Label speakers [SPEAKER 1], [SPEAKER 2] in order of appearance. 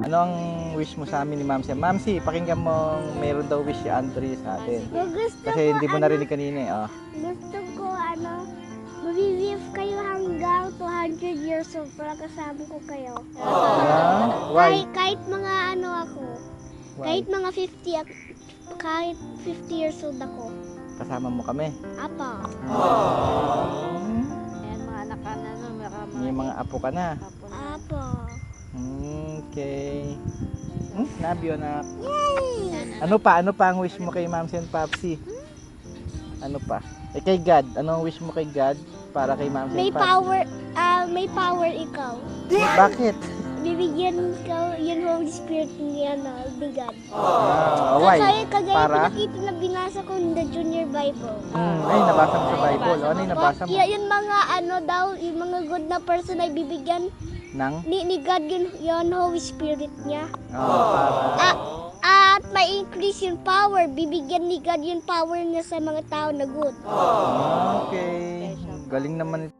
[SPEAKER 1] Ano ang wish mo sa amin ni Ma'am Si? Ma'am Si, pakinggan mo meron daw wish si Andre sa atin.
[SPEAKER 2] Gusto
[SPEAKER 1] Kasi
[SPEAKER 2] ko,
[SPEAKER 1] hindi mo narinig kanina eh. Oh.
[SPEAKER 2] gusto ko, mag-live kayo hanggang 200 years old para kasama ko kayo.
[SPEAKER 1] Why?
[SPEAKER 2] Kahit mga ako,
[SPEAKER 1] Why?
[SPEAKER 2] kahit mga 50, kahit 50 years old ako.
[SPEAKER 1] Kasama mo kami.
[SPEAKER 2] Apa.
[SPEAKER 3] Ayan, mga anak ka na, no?
[SPEAKER 1] May mga apo ka na.
[SPEAKER 2] Apa.
[SPEAKER 1] Okay. Love you, anak.
[SPEAKER 2] Yay!
[SPEAKER 1] Ano pa ang wish mo kay Ma'am Si and Papsi? Ano pa? Eh kay God, ano ang wish mo kay God para kay Ma'am Si
[SPEAKER 2] May
[SPEAKER 1] and Papsi?
[SPEAKER 2] may power ikaw.
[SPEAKER 1] Bakit?
[SPEAKER 2] Bibigyan ka yung Holy Spirit ni God.
[SPEAKER 1] Why?
[SPEAKER 2] Kagaya
[SPEAKER 1] Para?
[SPEAKER 2] pinakita na binasa ko in the Junior Bible.
[SPEAKER 1] Ay, nabasa mo sa Bible. Ano yung nabasa mo?
[SPEAKER 2] Yung mga yung mga good na person ay bibigyan
[SPEAKER 1] Nang?
[SPEAKER 2] ni God yung Holy Spirit niya.
[SPEAKER 1] Para.
[SPEAKER 2] At may increase yung power. Bibigyan ni God yung power niya sa mga tao na good.
[SPEAKER 1] Okay. Galing naman